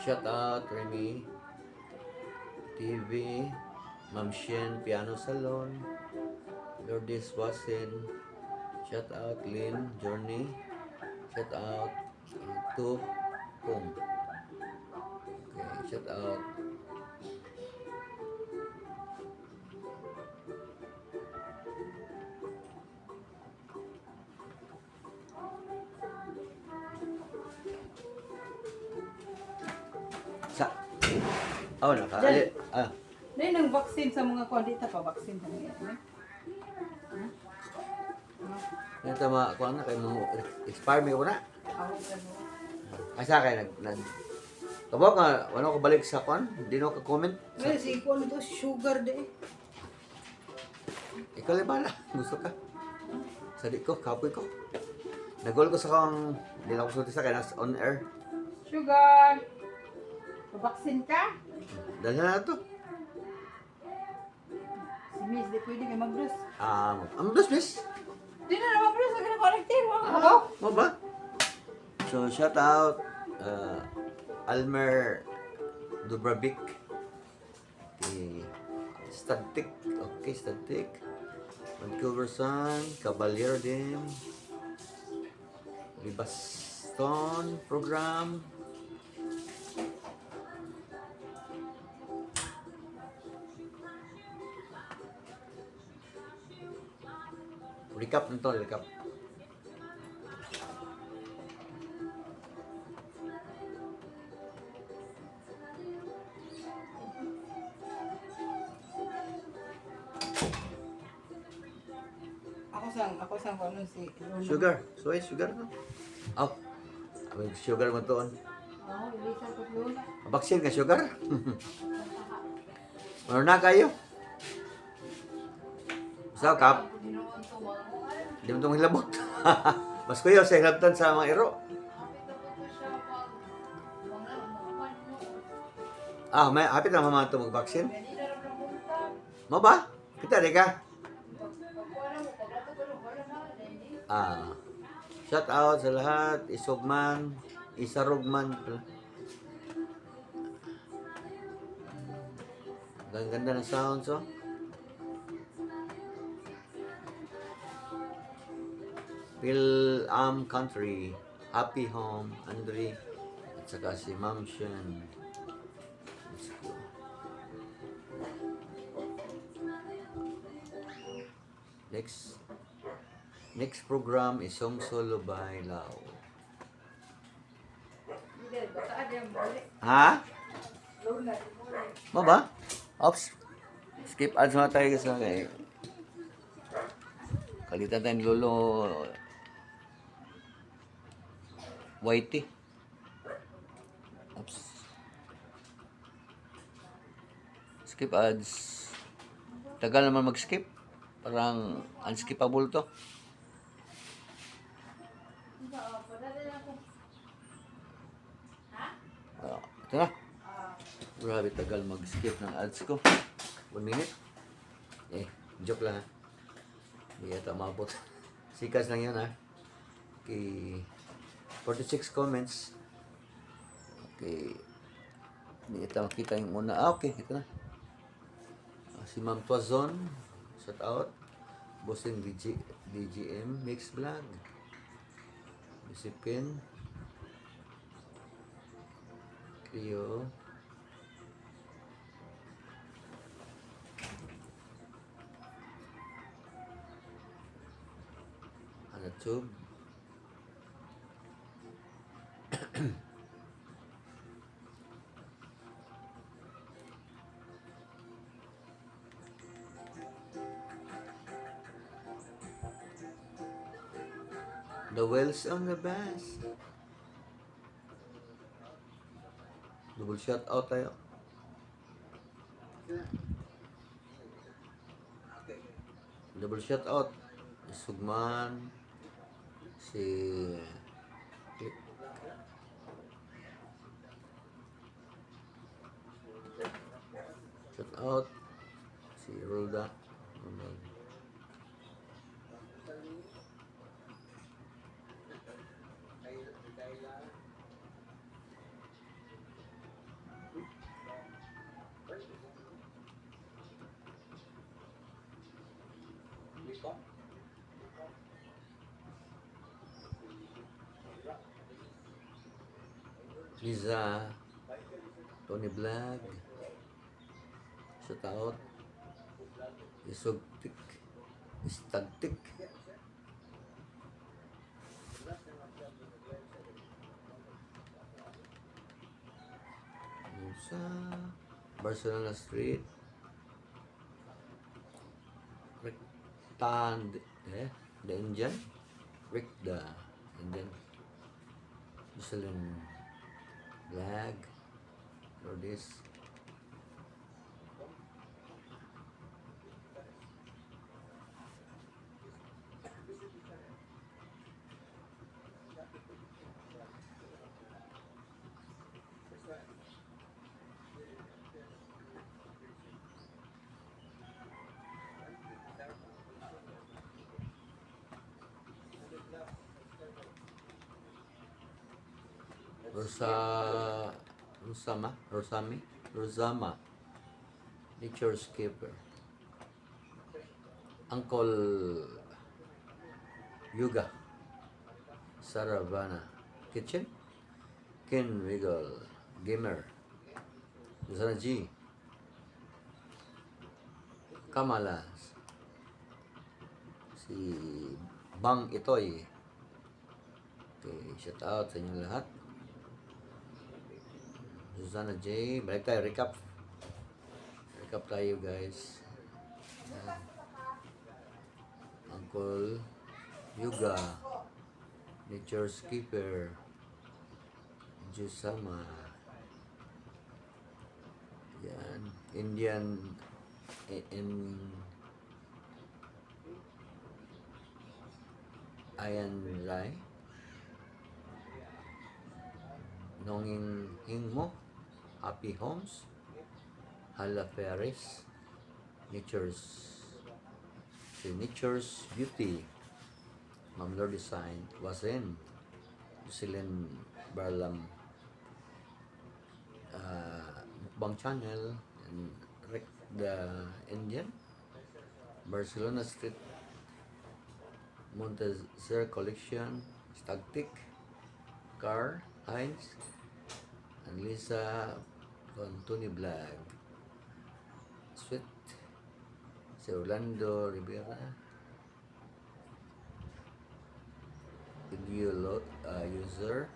Shout out Remy TV, Ma'am Shen Piano Salon, Lourdes Wasin. Shout out Lynn Journey. Shout out to Kung. Okay, shout out. Sa oh, nakaali. Dahil nang vaccine sa mga kondita pa, vaccine sa mga yan. Yan tama ako na kay mo expire mi ko na. Ako ka mo. Asa kay nag Kabog nga, wala ko balik sa kon, hindi na ko comment. Well, si Ikuan ito, sugar de. Ikaw lang bala, gusto ka. Sadi ko, kapoy ko. Nagol ko sa kang, hindi na ako sulti sa kaya nas on air. Sugar! Vaccine ka? Dahil na to. Si Miss, di pwede may mag-bruise. Dos, miss. Di na na mag-bruise, huwag ka na connectin mo. Ako? Mo ba? So, shout out, Almer Dubravic. Okay. Static. Okay, Static. Vancouver Sun. Cavalier din. Libaston Program. Recap nito, recap. Ako sang kung ano si Luna. Sugar. Soy, sugar to. Oh. May sugar mo to. Oo, ilisa ko Luna. Baksin ka sugar? Meron na kayo? Sa kap? Hindi mo itong hilabot. Mas kuyo sa hilabtan sa mga iro. May hapit na mama ito mag-vaccine. Mo ba? Kita di ka? Shout out sa lahat. Isugman. Isarugman. Ganda ng sounds, oh. Phil Country, Happy Home, Andre, at saka si Ma'am Shen. Let's go. Next program is Song Solo by Lao. Ha? Mo ba? Ops. Skip ads na tayo sa kay. Kalitan tayo ni Lolo Whitey. Oops. Skip ads. Tagal naman mag-skip. Parang unskippable to. Ito na. Grabe tagal mag-skip ng ads ko. 1 minute. Joke lang ha. Hindi yata mabot. Sikas lang yun ha. Okay. 46 comments. Okay. Hindi ito makita yung una. Okay. Ito na. Si Ma'am Tuazon. Shout out. Bossing DGM. Mix Vlog. Bisipin. Cleo. YouTube. The whales on the bass. Double shout out tayo. Double shout out. Sugman. Si shout out si Rolda. Liza, Tony Vlog, shout out, Isugtik, Istagtik, Musa, Barcelona Street, Rectan, the Indian, Rick the Indian, Jocelyn Vlog, Lourdes, Rosama, Nature Skipper, Uncle Yuga, Saravana Kitchen, Ken Wiggle, Gamer, Zana G, Kamalas, si Bang Itoy. Okay, shout out sa inyo lahat. Susanna J. Balik tayo, recap. Recap tayo guys. Yan. Uncle Yuga, Nature Skipper, Jusama. Yan. Indian in Ayan Rai. Nonging Hingmo, Happy Homes, Hala Ferris, Nature's Beauty, Mamlor Design, Wazen, Jocelyn Barlam, Mukbang Channel, and Rick the Indian, Barcelona Street, Montezer Collection, Stagtik, Car, Heinz, and Lisa from Tony Vlog, Sweet, si Orlando Rivera, video user,